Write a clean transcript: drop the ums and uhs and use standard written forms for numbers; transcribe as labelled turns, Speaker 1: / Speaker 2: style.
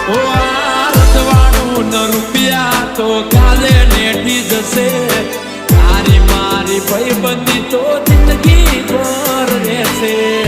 Speaker 1: ઓ આ રજવાડું ન રૂપિયા તો કાલે નેટી જશે તારી મારી ભાઈબંધી તો જિંદગી ભર રહેશે